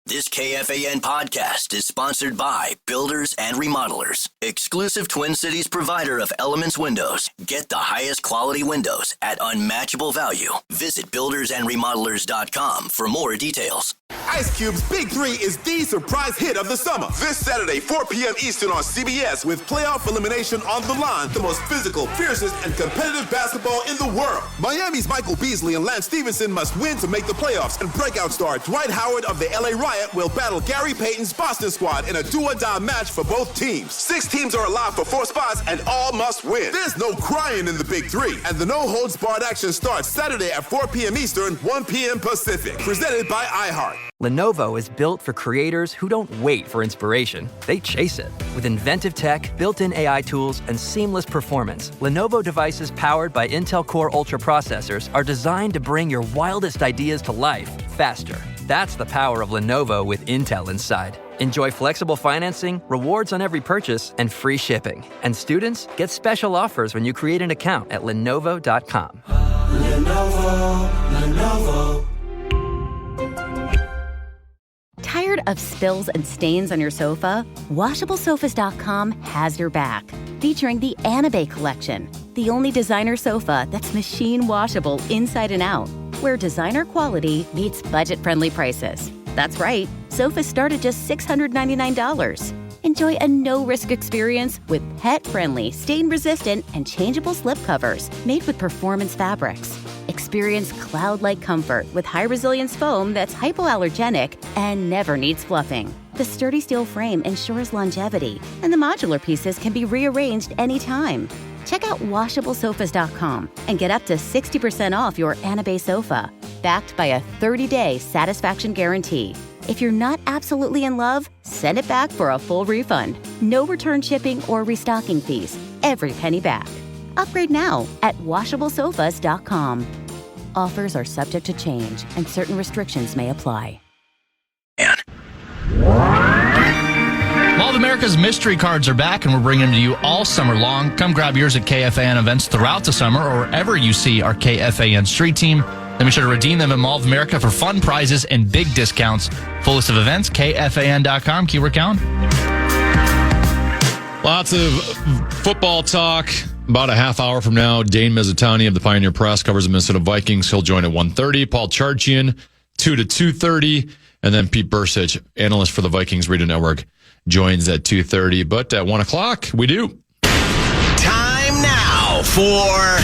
This KFAN podcast is sponsored by Builders and Remodelers, exclusive Twin Cities provider of Elements Windows. Get the highest quality windows at unmatchable value. Visit buildersandremodelers.com for more details. Ice Cube's Big Three is the surprise hit of the summer. This Saturday, 4 p.m. Eastern on CBS with playoff elimination on the line. The most physical, fiercest, and competitive basketball in the world. Miami's Michael Beasley and Lance Stevenson must win to make the playoffs. And breakout star Dwight Howard of the LA Riot will battle Gary Payton's Boston squad in a do-or-die match for both teams. 6 teams are alive for 4 spots and all must win. There's no crying in the Big Three. And the no-holds-barred action starts Saturday at 4 p.m. Eastern, 1 p.m. Pacific. Presented by iHeart. Lenovo is built for creators who don't wait for inspiration. They chase it. With inventive tech, built-in AI tools, and seamless performance, Lenovo devices powered by Intel Core Ultra processors are designed to bring your wildest ideas to life faster. That's the power of Lenovo with Intel inside. Enjoy flexible financing, rewards on every purchase, and free shipping. And students get special offers when you create an account at Lenovo.com. Lenovo. Tired of spills and stains on your sofa? WashableSofas.com has your back. Featuring the Anabay collection, the only designer sofa that's machine washable inside and out, where designer quality meets budget-friendly prices. That's right, sofas start at just $699. Enjoy a no-risk experience with pet-friendly, stain-resistant, and changeable slipcovers made with performance fabrics. Experience cloud-like comfort with high-resilience foam that's hypoallergenic and never needs fluffing. The sturdy steel frame ensures longevity, and the modular pieces can be rearranged anytime. Check out WashableSofas.com and get up to 60% off your Anabay sofa, backed by a 30-day satisfaction guarantee. If you're not absolutely in love, send it back for a full refund. No return shipping or restocking fees. Every penny back. Upgrade now at WashableSofas.com. Offers are subject to change, and certain restrictions may apply. Mall of America's mystery cards are back, and we're bringing them to you all summer long. Come grab yours at KFAN events throughout the summer, or wherever you see our KFAN street team. Then be sure to redeem them at Mall of America for fun prizes and big discounts. Full list of events, KFAN.com. Keyword count. Lots of football talk. About a half hour from now, Dane Mizutani of the Pioneer Press covers the Minnesota Vikings. He'll join at 1:30. Paul Charchian, 2 to 2:30. And then Pete Bursich, analyst for the Vikings Radio Network, joins at 2:30. But at 1 o'clock, we do. Time now for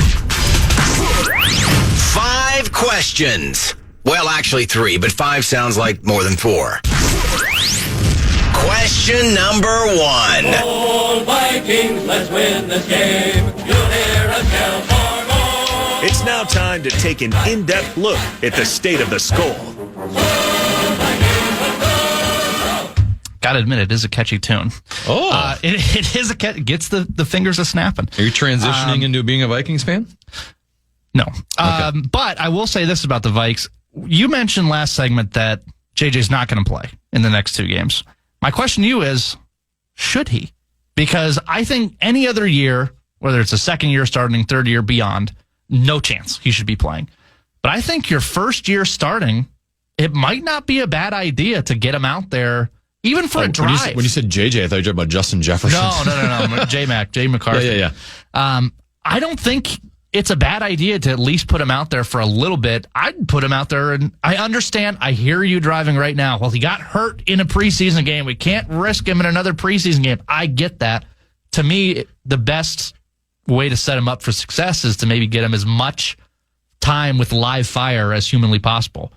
5 questions. Well, actually 3, but 5 sounds like more than 4. Question number 1. All Vikings, let's win this game. You'll hear us yell for more. It's now time to take an in-depth look at the state of the skull. Gotta admit, it is a catchy tune. Oh. It is gets the fingers a snapping. Are you transitioning into being a Vikings fan? No. Okay. But I will say this about the Vikes. You mentioned last segment that JJ's not going to play in the next 2 games. My question to you is, should he? Because I think any other year, whether it's a second year starting, third year beyond, no chance he should be playing. But I think your first year starting, it might not be a bad idea to get him out there, even for a drive. When you said JJ, I thought you were talking about Justin Jefferson. No. Jay McCarthy. Yeah. I don't think it's a bad idea to at least put him out there for a little bit. I'd put him out there, and I understand. I hear you driving right now. Well, he got hurt in a preseason game. We can't risk him in another preseason game. I get that. To me, the best way to set him up for success is to maybe get him as much time with live fire as humanly possible.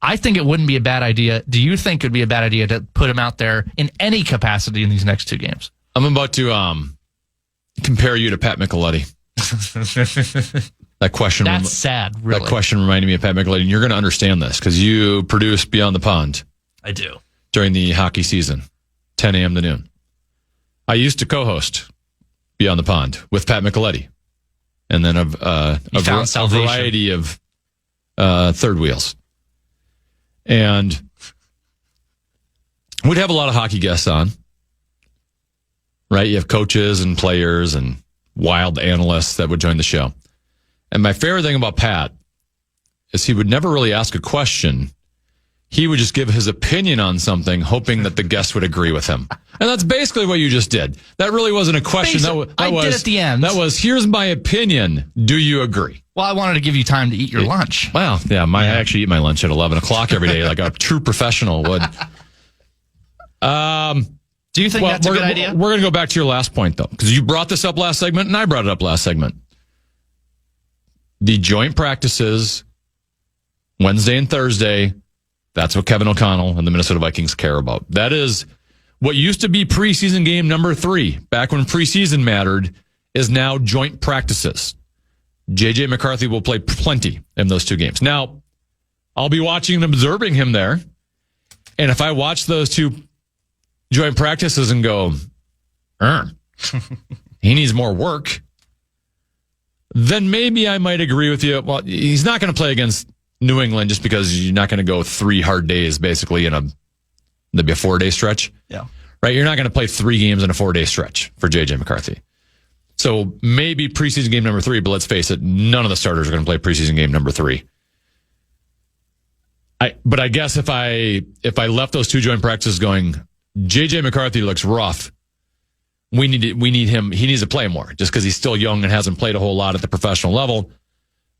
I think it wouldn't be a bad idea. Do you think it would be a bad idea to put him out there in any capacity in these next 2 games? I'm about to compare you to Pat Micheletti. That question. That's sad, really. That question reminded me of Pat Micheletti, and you're going to understand this because you produce Beyond the Pond. I do. During the hockey season, 10 a.m. to noon. I used to co-host Beyond the Pond with Pat Micheletti, and then a variety of third wheels. And we'd have a lot of hockey guests on, right? You have coaches and players and wild analysts that would join the show. And my favorite thing about Pat is he would never really ask a question. he would just give his opinion on something, hoping that the guest would agree with him. And that's basically what you just did. That really wasn't a question. I did at the end. That was, here's my opinion. Do you agree? Well, I wanted to give you time to eat your lunch. Well, yeah, I actually eat my lunch at 11 o'clock every day, like a true professional would. Do you think that's a good idea? We're going to go back to your last point, though, because you brought this up last segment, and I brought it up last segment. The joint practices, Wednesday and Thursday, that's what Kevin O'Connell and the Minnesota Vikings care about. That is what used to be preseason game number 3, back when preseason mattered, is now joint practices. J.J. McCarthy will play plenty in those 2 games. Now, I'll be watching and observing him there, and if I watch those 2 joint practices and go, he needs more work, then maybe I might agree with you. Well, he's not going to play against New England just because you're not going to go 3 hard days basically in maybe a 4-day stretch. Yeah. Right? You're not going to play 3 games in a 4-day stretch for J.J. McCarthy. So maybe preseason game number 3, but let's face it, none of the starters are going to play preseason game number 3. But I guess if I left those 2 joint practices going, J.J. McCarthy looks rough, we need him. He needs to play more just because he's still young and hasn't played a whole lot at the professional level.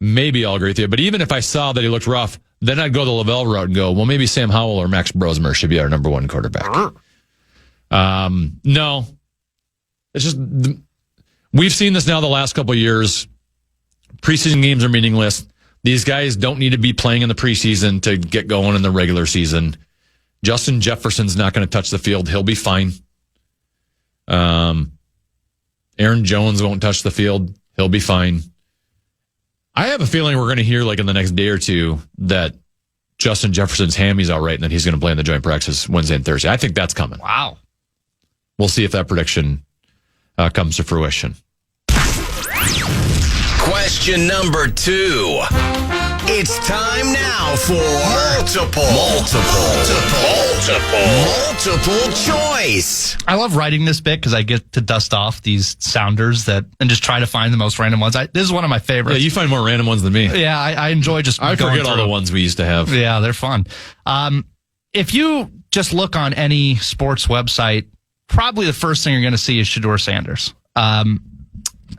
Maybe I'll agree with you. But even if I saw that he looked rough, then I'd go the Lavelle route and go, well, maybe Sam Howell or Max Brosmer should be our number 1 quarterback. No. It's just, we've seen this now the last couple of years. Preseason games are meaningless. These guys don't need to be playing in the preseason to get going in the regular season. Justin Jefferson's not going to touch the field. He'll be fine. Aaron Jones won't touch the field. He'll be fine. I have a feeling we're going to hear, like, in the next day or 2 that Justin Jefferson's hammy's all right and that he's going to play in the joint practice Wednesday and Thursday. I think that's coming. Wow. We'll see if that prediction comes to fruition. Question number 2. It's time now for multiple choice. I love writing this bit because I get to dust off these sounders and just try to find the most random ones. This is one of my favorites. Yeah, you find more random ones than me. Yeah, I enjoy just I going forget all through. the ones we used to have. Yeah, they're fun. If you just look on any sports website, probably the first thing you're going to see is Shedeur Sanders.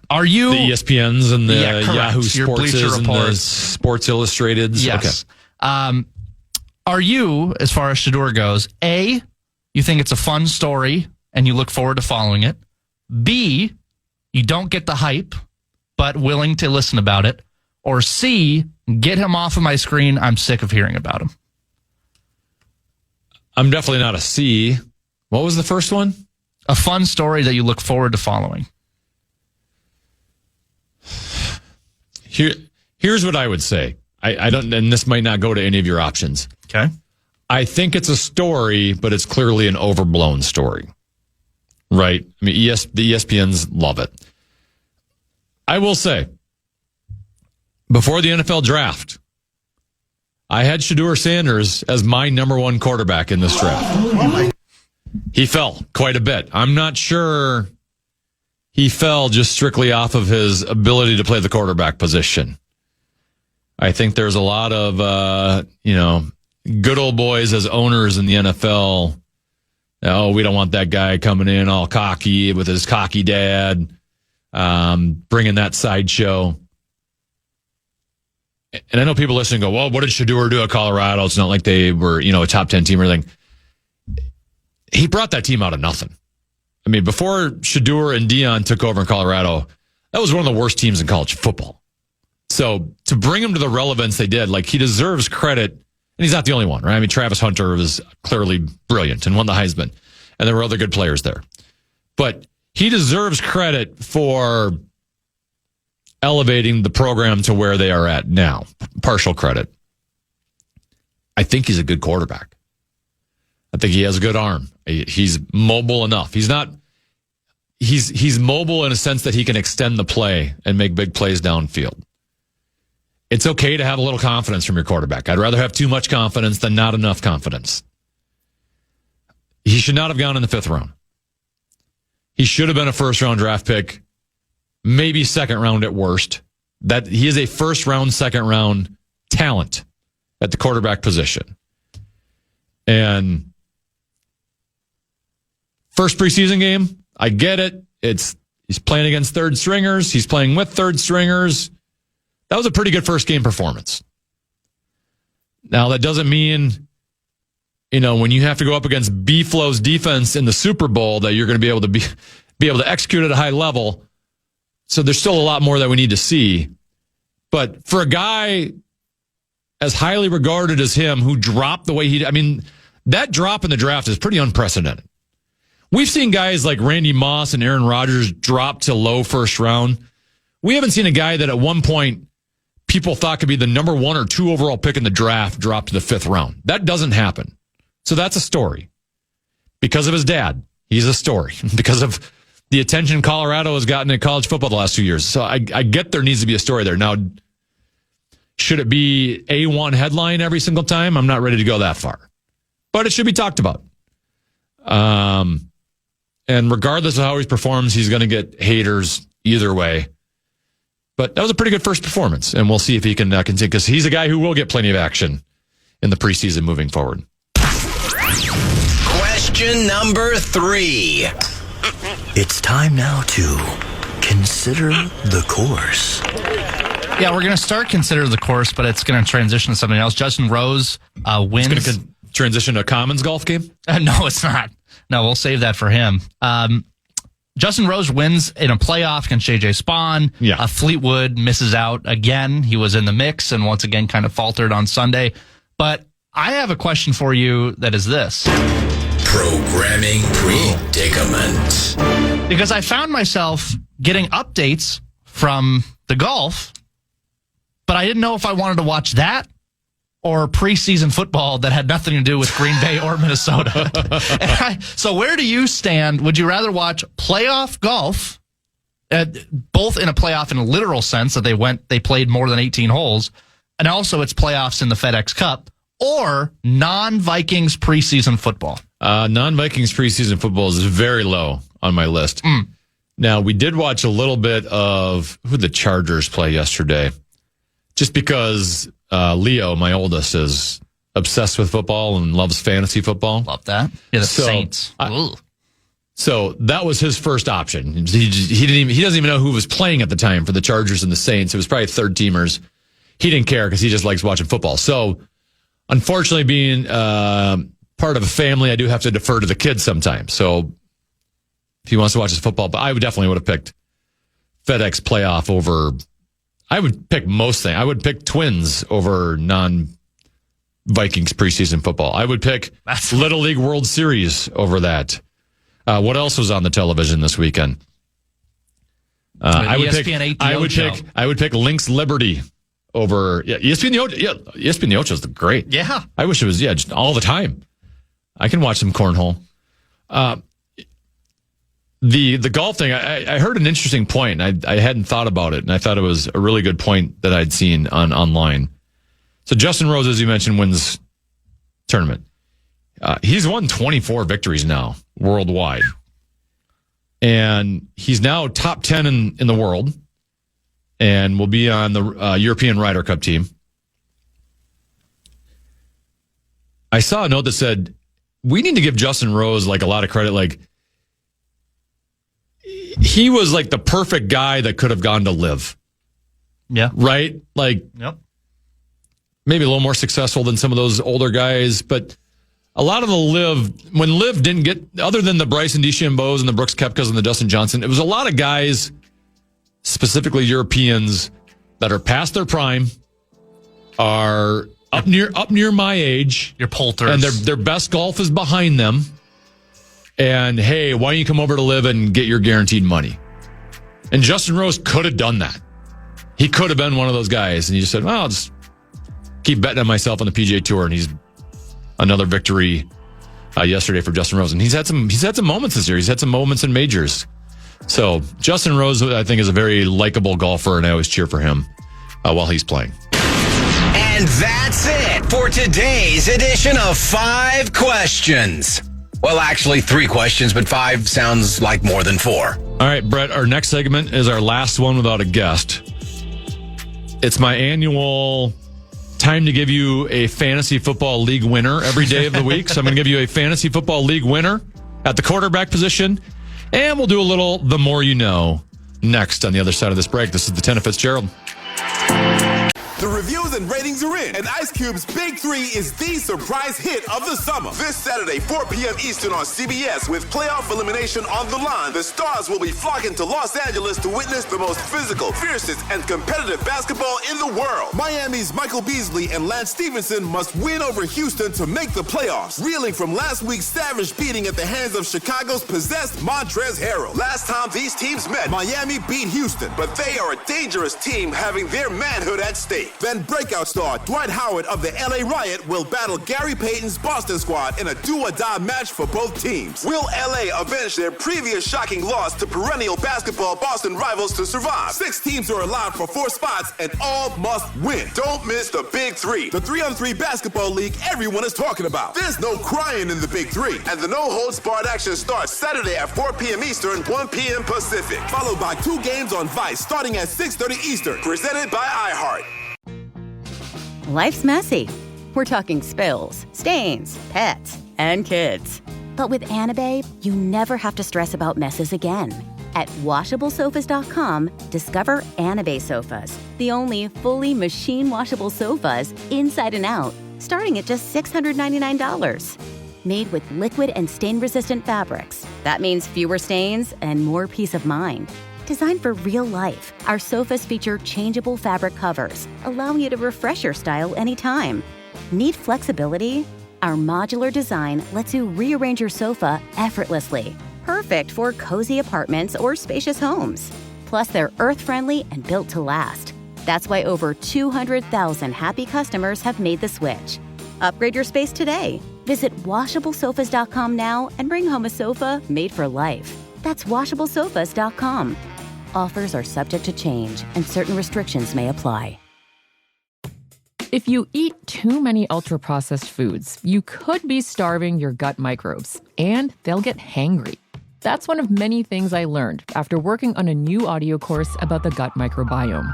Are you the ESPNs and the Yahoo Your Sports Bleacher and Report. the Sports Illustrateds? Yes. Okay. Are you, as far as Shedeur goes, A, you think it's a fun story and you look forward to following it? B, you don't get the hype, but willing to listen about it? Or C, get him off of my screen, I'm sick of hearing about him? I'm definitely not a C. What was the first one? A fun story that you look forward to following. Here's what I would say. I don't, and this might not go to any of your options. Okay. I think it's a story, but it's clearly an overblown story. Right? I mean, the ESPNs love it. I will say, before the NFL draft, I had Shedeur Sanders as my number 1 quarterback in this draft. He fell quite a bit. I'm not sure he fell just strictly off of his ability to play the quarterback position. I think there's a lot of, good old boys as owners in the NFL. Oh, we don't want that guy coming in all cocky with his cocky dad, bringing that sideshow. And I know people listening go, well, what did Shedeur do at Colorado? It's not like they were, a top 10 team or anything. He brought that team out of nothing. I mean, before Shedeur and Dion took over in Colorado, that was one of the worst teams in college football. So to bring him to the relevance they did, like, he deserves credit. And he's not the only one, right? I mean, Travis Hunter was clearly brilliant and won the Heisman. And there were other good players there. But he deserves credit for elevating the program to where they are at now. Partial credit. I think he's a good quarterback. I think he has a good arm. He's mobile enough. He's mobile in a sense that he can extend the play and make big plays downfield. It's okay to have a little confidence from your quarterback. I'd rather have too much confidence than not enough confidence. He should not have gone in the 5th round. He should have been a 1st-round draft pick, maybe 2nd round at worst. That he is a 1st-round, 2nd-round talent at the quarterback position. And first preseason game, I get it. He's playing against third stringers. He's playing with third stringers. That was a pretty good first game performance. Now, that doesn't mean, when you have to go up against B-Flow's defense in the Super Bowl, that you're going to be able to execute at a high level. So there's still a lot more that we need to see. But for a guy as highly regarded as him, who dropped the way that drop in the draft is pretty unprecedented. We've seen guys like Randy Moss and Aaron Rodgers drop to low first round. We haven't seen a guy that at one point people thought could be the number 1 or 2 overall pick in the draft drop to the 5th round. That doesn't happen. So that's a story. Because of his dad, he's a story. Because of the attention Colorado has gotten in college football the last 2 years. So I get there needs to be a story there. Now, should it be A1 headline every single time? I'm not ready to go that far. But it should be talked about. And regardless of how he performs, he's going to get haters either way. But that was a pretty good first performance, and we'll see if he can continue, because he's a guy who will get plenty of action in the preseason moving forward. Question number 3. It's time now to consider the course. Yeah, we're going to start consider the course, but it's going to transition to something else. Justin Rose wins. It's going to transition to a Commons golf game? No, it's not. No, we'll save that for him. Justin Rose wins in a playoff against J.J. Spawn. Yeah. Fleetwood misses out again. He was in the mix and once again kind of faltered on Sunday. But I have a question for you that is this. Programming predicament. Because I found myself getting updates from the golf, but I didn't know if I wanted to watch that or preseason football that had nothing to do with Green Bay or Minnesota. So where do you stand? Would you rather watch playoff golf, both in a playoff in a literal sense that they played more than 18 holes, and also it's playoffs in the FedEx Cup, or non-Vikings preseason football? Non-Vikings preseason football is very low on my list. Now, we did watch a little bit of who the Chargers play yesterday, just because Leo, my oldest, is obsessed with football and loves fantasy football. Love that. Yeah, the Saints. So that was his first option. He doesn't even know who was playing at the time for the Chargers and the Saints. It was probably third teamers. He didn't care because he just likes watching football. So, unfortunately, being part of a family, I do have to defer to the kids sometimes. So if he wants to watch his football, but I definitely would have picked FedEx playoff over. I would pick most things. I would pick Twins over non-Vikings preseason football. I would pick Little League World Series over that. What else was on the television this weekend? I would pick Lynx Liberty over ESPN the Ocho. Yeah, ESPN the Ocho is great. Yeah, I wish it was just all the time. I can watch some cornhole. The golf thing, I heard an interesting point. I hadn't thought about it, and I thought it was a really good point that I'd seen online. So Justin Rose, as you mentioned, wins tournament. He's won 24 victories now worldwide, and he's now top 10 in the world, and will be on the European Ryder Cup team. I saw a note that said we need to give Justin Rose a lot of credit. He was the perfect guy that could have gone to LIV. Yeah. Right? Yep. Maybe a little more successful than some of those older guys, but a lot of the LIV, when LIV didn't get, other than the Bryson DeChambeaus and the Brooks Koepkas and the Dustin Johnson, it was a lot of guys, specifically Europeans, that are past their prime, are up near my age. Your Poulters. And their best golf is behind them. And, hey, why don't you come over to LIV and get your guaranteed money? And Justin Rose could have done that. He could have been one of those guys. And he just said, well, I'll just keep betting on myself on the PGA Tour. And he's another victory yesterday for Justin Rose. And he's had some moments this year. He's had some moments in majors. So Justin Rose, I think, is a very likable golfer, and I always cheer for him while he's playing. And that's it for today's edition of 5 Questions. Well, actually, 3 questions, but 5 sounds like more than 4. All right, Brett, our next segment is our last one without a guest. It's my annual time to give you a fantasy football league winner every day of the week. So I'm going to give you a fantasy football league winner at the quarterback position. And we'll do a little The More You Know next on the other side of this break. This is the Tennafitzgerald. The reviews and ratings are in, and Ice Cube's Big 3 is the surprise hit of the summer. This Saturday, 4 p.m. Eastern on CBS, with playoff elimination on the line, the stars will be flocking to Los Angeles to witness the most physical, fiercest, and competitive basketball in the world. Miami's Michael Beasley and Lance Stevenson must win over Houston to make the playoffs, reeling from last week's savage beating at the hands of Chicago's possessed Montrezl Harrell. Last time these teams met, Miami beat Houston, but they are a dangerous team having their manhood at stake. Then breakout star Dwight Howard of the LA Riot will battle Gary Payton's Boston squad in a do-or-die match for both teams. Will LA avenge their previous shocking loss to perennial basketball Boston rivals to survive? 6 teams are allowed for 4 spots, and all must win. Don't miss the Big 3, the 3-on-3 basketball league everyone is talking about. There's no crying in the Big 3, and the no-holds-barred action starts Saturday at 4 p.m. Eastern, 1 p.m. Pacific, followed by 2 games on Vice starting at 6:30 Eastern, presented by iHeart. Life's messy. We're talking spills, stains, pets, and kids. But with Anabae, you never have to stress about messes again. At WashableSofas.com, discover Anabae sofas, the only fully machine-washable sofas inside and out, starting at just $699. Made with liquid and stain-resistant fabrics. That means fewer stains and more peace of mind. Designed for real life, our sofas feature changeable fabric covers, allowing you to refresh your style anytime. Need flexibility? Our modular design lets you rearrange your sofa effortlessly. Perfect for cozy apartments or spacious homes. Plus, they're earth-friendly and built to last. That's why over 200,000 happy customers have made the switch. Upgrade your space today. Visit WashableSofas.com now and bring home a sofa made for life. That's WashableSofas.com. Offers are subject to change, and certain restrictions may apply. If you eat too many ultra-processed foods, you could be starving your gut microbes, and they'll get hangry. That's one of many things I learned after working on a new audio course about the gut microbiome.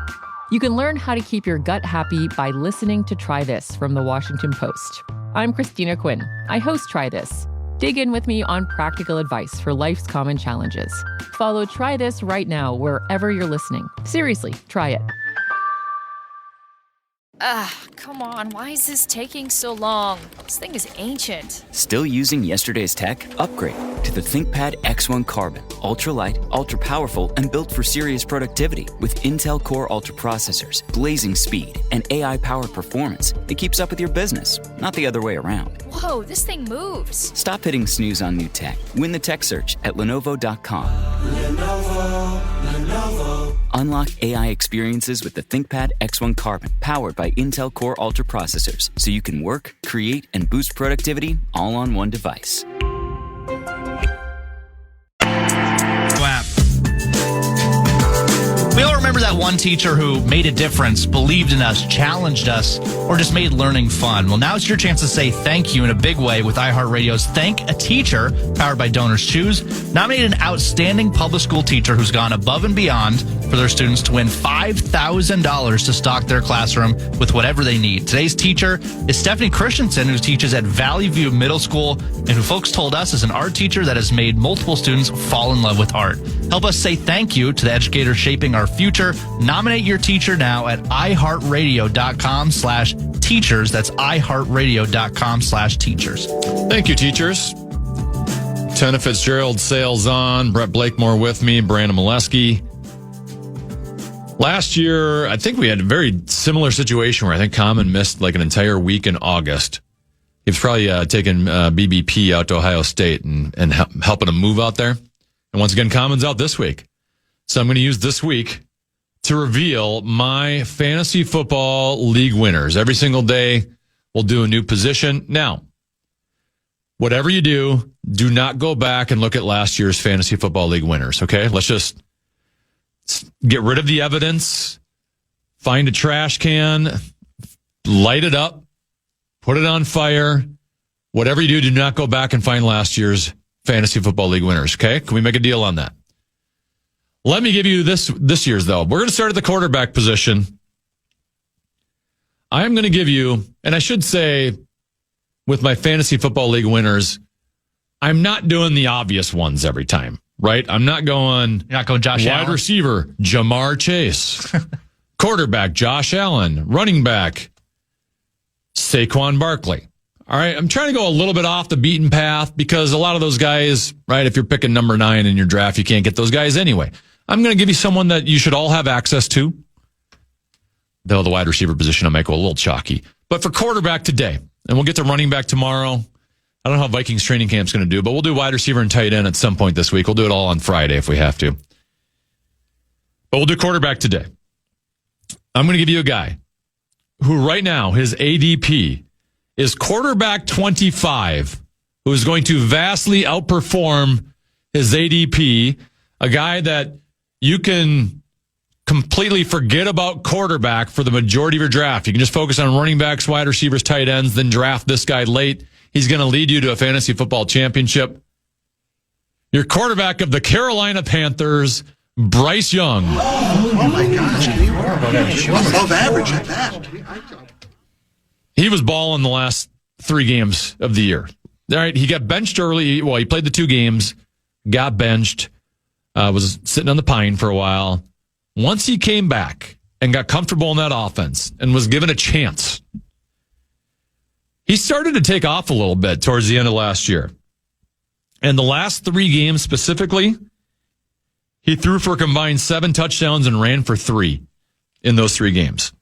You can learn how to keep your gut happy by listening to Try This from the Washington Post. I'm Christina Quinn. I host Try This. Dig in with me on practical advice for life's common challenges. Follow Try This right now wherever you're listening. Seriously, try it. Come on, why is this taking so long? This thing is ancient. Still using yesterday's tech? Upgrade to the ThinkPad X1 Carbon. Ultra-light, ultra-powerful, and built for serious productivity. With Intel Core Ultra processors, blazing speed, and AI-powered performance that keeps up with your business, not the other way around. Whoa, this thing moves. Stop hitting snooze on new tech. Win the tech search at Lenovo.com. Lenovo. Unlock AI experiences with the ThinkPad X1 Carbon, powered by Intel Core Ultra processors, so you can work, create, and boost productivity all on one device. We all remember that one teacher who made a difference, believed in us, challenged us, or just made learning fun. Well, now it's your chance to say thank you in a big way with iHeartRadio's Thank a Teacher, powered by Donors Choose. Nominate an outstanding public school teacher who's gone above and beyond for their students to win $5,000 to stock their classroom with whatever they need. Today's teacher is Stephanie Christensen, who teaches at Valley View Middle School and who folks told us is an art teacher that has made multiple students fall in love with art. Help us say thank you to the educators shaping our future. Nominate your teacher now at iHeartRadio.com/teachers. That's iHeartRadio.com/teachers. Thank you, teachers. Tennafitzgerald sails on. Brett Blakemore with me. Brandon Molesky. Last year, I think we had a very similar situation where I think Common missed like an entire week in August. He was probably taking BBP out to Ohio State and helping him move out there. And once again, Common's out this week. So I'm going to use this week to reveal my fantasy football league winners. Every single day, we'll do a new position. Now, whatever you do, do not go back and look at last year's fantasy football league winners, okay? Let's just get rid of the evidence, find a trash can, light it up, put it on fire. Whatever you do not go back and find last year's fantasy football league winners, okay? Can we make a deal on that? Let me give you this year's, though. We're going to start at the quarterback position. I'm going to give you, and I should say, with my fantasy football league winners, I'm not doing the obvious ones every time, right? I'm not going. You're not going Josh Allen? Wide receiver, Jamar Chase. Quarterback, Josh Allen. Running back, Saquon Barkley. All right, I'm trying to go a little bit off the beaten path because a lot of those guys, right, if you're picking number 9 in your draft, you can't get those guys anyway. I'm going to give you someone that you should all have access to. Though the wide receiver position, I might go a little chalky. But for quarterback today, and we'll get to running back tomorrow. I don't know how Vikings training camp's going to do, but we'll do wide receiver and tight end at some point this week. We'll do it all on Friday if we have to. But we'll do quarterback today. I'm going to give you a guy who right now, his ADP is quarterback 25, who is going to vastly outperform his ADP, a guy that you can completely forget about quarterback for the majority of your draft. You can just focus on running backs, wide receivers, tight ends, then draft this guy late. He's going to lead you to a fantasy football championship. Your quarterback of the Carolina Panthers, Bryce Young. Oh my gosh. Above average at that. He was balling the last 3 games of the year. All right, he got benched early. Well, he played the 2 games, got benched, was sitting on the pine for a while. Once he came back and got comfortable in that offense and was given a chance, he started to take off a little bit towards the end of last year. And the last 3 games specifically, he threw for a combined 7 touchdowns and ran for 3 in those 3 games.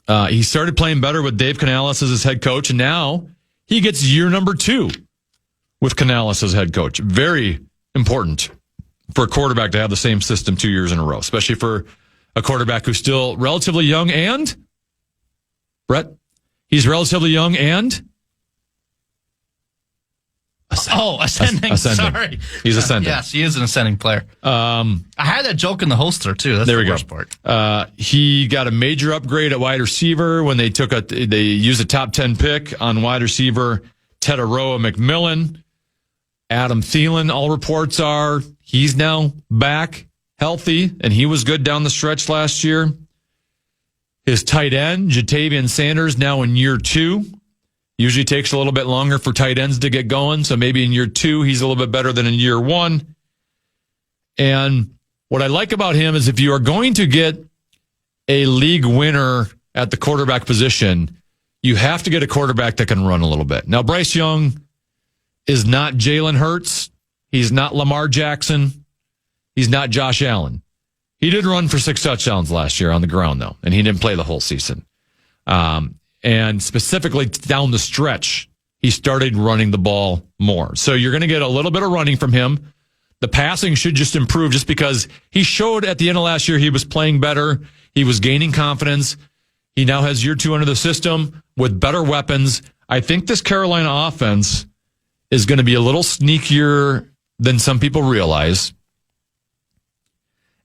He started playing better with Dave Canales as his head coach, and now he gets year number 2 with Canales as head coach. Very important for a quarterback to have the same system 2 years in a row, especially for a quarterback who's still relatively young and, Brett, he's relatively young and ascending. Sorry. He's ascending. Yes, he is an ascending player. I had that joke in the holster, too. That's there the we worst go. part. He got a major upgrade at wide receiver when they used a top 10 pick on wide receiver, Tedoroa McMillan. Adam Thielen, all reports are he's now back healthy, and he was good down the stretch last year. His tight end, Jatavian Sanders, now in year 2. Usually takes a little bit longer for tight ends to get going, so maybe in year 2 he's a little bit better than in year 1. And what I like about him is if you are going to get a league winner at the quarterback position, you have to get a quarterback that can run a little bit. Now, Bryce Young is not Jalen Hurts. He's not Lamar Jackson. He's not Josh Allen. He did run for 6 touchdowns last year on the ground, though, and he didn't play the whole season. And specifically down the stretch, he started running the ball more. So you're going to get a little bit of running from him. The passing should just improve just because he showed at the end of last year he was playing better. He was gaining confidence. He now has year 2 under the system with better weapons. I think this Carolina offense is going to be a little sneakier than some people realize.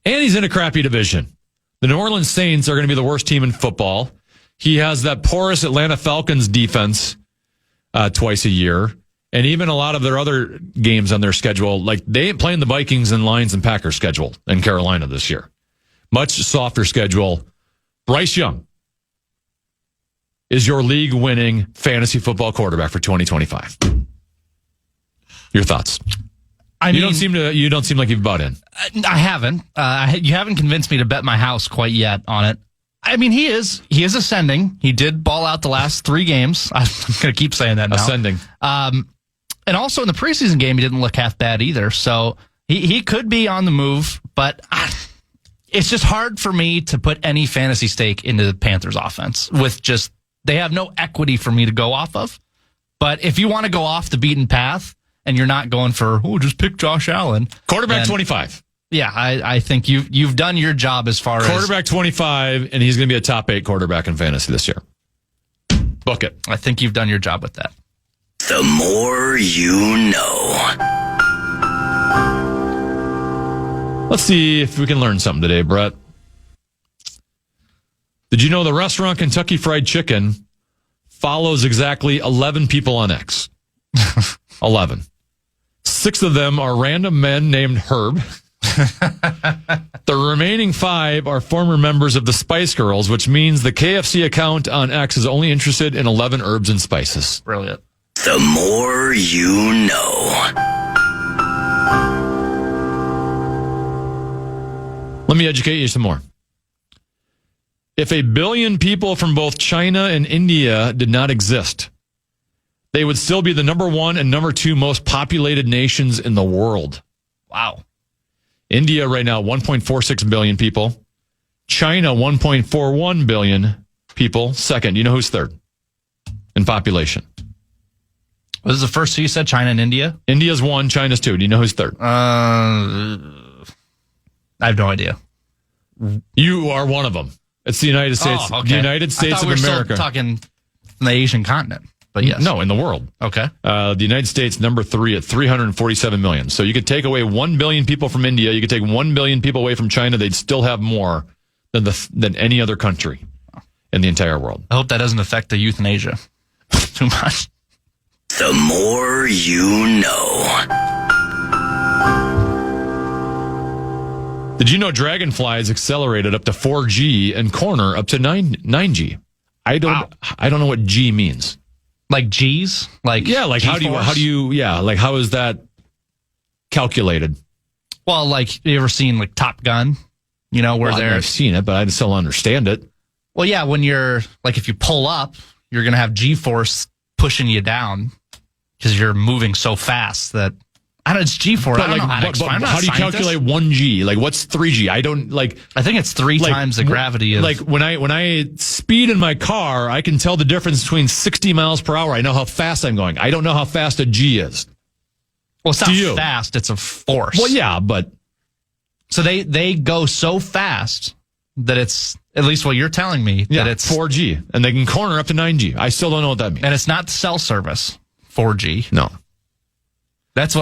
And he's in a crappy division. The New Orleans Saints are going to be the worst team in football. He has that porous Atlanta Falcons defense twice a year. And even a lot of their other games on their schedule, like they ain't playing the Vikings and Lions and Packers schedule in Carolina this year. Much softer schedule. Bryce Young is your league-winning fantasy football quarterback for 2025. Your thoughts? You don't seem like you've bought in. I haven't. You haven't convinced me to bet my house quite yet on it. I mean, he is ascending. He did ball out the last 3 games. I'm going to keep saying that now. Ascending. And also in the preseason game, he didn't look half bad either. So he could be on the move, but it's just hard for me to put any fantasy stake into the Panthers offense they have no equity for me to go off of. But if you want to go off the beaten path and you're not going for, just pick Josh Allen. Quarterback 25. Yeah, I think you've done your job as far as quarterback 25, and he's going to be a top 8 quarterback in fantasy this year. Book it. I think you've done your job with that. The more you know. Let's see if we can learn something today, Brett. Did you know the restaurant Kentucky Fried Chicken follows exactly 11 people on X? 11. 6 of them are random men named Herb. The remaining 5 are former members of the Spice Girls, which means the KFC account on X is only interested in 11 herbs and spices. Brilliant. The more you know. Let me educate you some more. If 1 billion people from both China and India did not exist, they would still be the number 1 and number 2 most populated nations in the world. Wow. India right now, 1.46 billion people. China, 1.41 billion people. Second, you know who's third in population? What is the first two you said? China and India? India's 1, China's 2. Do you know who's third? I have no idea. You are one of them. It's the United States. Oh, okay. The United States of America. Still talking from the Asian continent, but yes. No, in the world. Okay. The United States, number 3 at 347 million. So you could take away 1 billion people from India. You could take 1 billion people away from China. They'd still have more than any other country in the entire world. I hope that doesn't affect the euthanasia too much. The more you know. Did you know dragonflies accelerated up to 4G and corner up to 9G? I don't know what G means. Like G's? Like yeah, like how do you is that calculated? Well, like you ever seen like Top Gun? You know, where I've seen it, but I still understand it. Well, yeah, when you're like if you pull up, you're gonna have G-force pushing you down because you're moving so fast that I don't know, it's G-force. I don't know how to explain. How do you calculate 1G? Like, what's 3G? I think it's 3 times the gravity of... Like, when I speed in my car, I can tell the difference between 60 miles per hour. I know how fast I'm going. I don't know how fast a G is. Well, it's not fast. It's a force. Well, yeah, but... So they go so fast that it's, at least what you're telling me, that it's... 4G. And they can corner up to 9G. I still don't know what that means. And it's not cell service, 4G. No. That's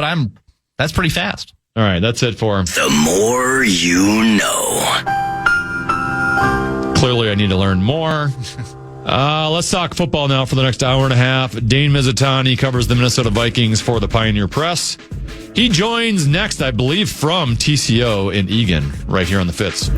pretty fast. All right, that's it for him. The more you know. Clearly, I need to learn more. Let's talk football now for the next hour and a half. Dane Mizutani covers the Minnesota Vikings for the Pioneer Press. He joins next, I believe, from TCO in Eagan, right here on the Fitz.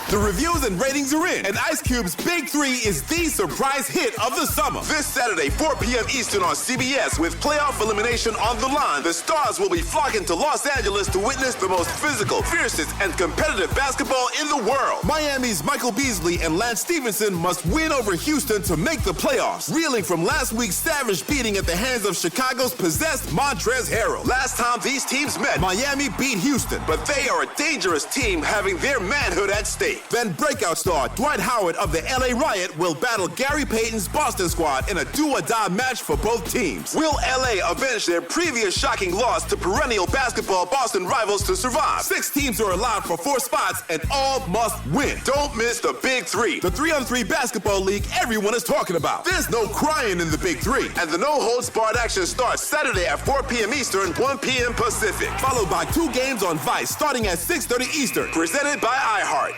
The reviews and ratings are in, and Ice Cube's Big 3 is the surprise hit of the summer. This Saturday, 4 p.m. Eastern on CBS, with playoff elimination on the line, the stars will be flocking to Los Angeles to witness the most physical, fiercest, and competitive basketball in the world. Miami's Michael Beasley and Lance Stevenson must win over Houston to make the playoffs, reeling from last week's savage beating at the hands of Chicago's possessed Montrezl Harrell. Last time these teams met, Miami beat Houston, but they are a dangerous team having their manhood at stake. Then breakout star Dwight Howard of the LA Riot will battle Gary Payton's Boston squad in a do-or-die match for both teams. Will LA avenge their previous shocking loss to perennial basketball Boston rivals to survive? 6 teams are allowed for 4 spots and all must win. Don't miss the Big 3, the 3-on-3 basketball league everyone is talking about. There's no crying in the Big 3, and the no-holds-barred action starts Saturday at 4 p.m. Eastern, 1 p.m. Pacific, followed by 2 games on Vice starting at 6:30 Eastern, presented by iHeart.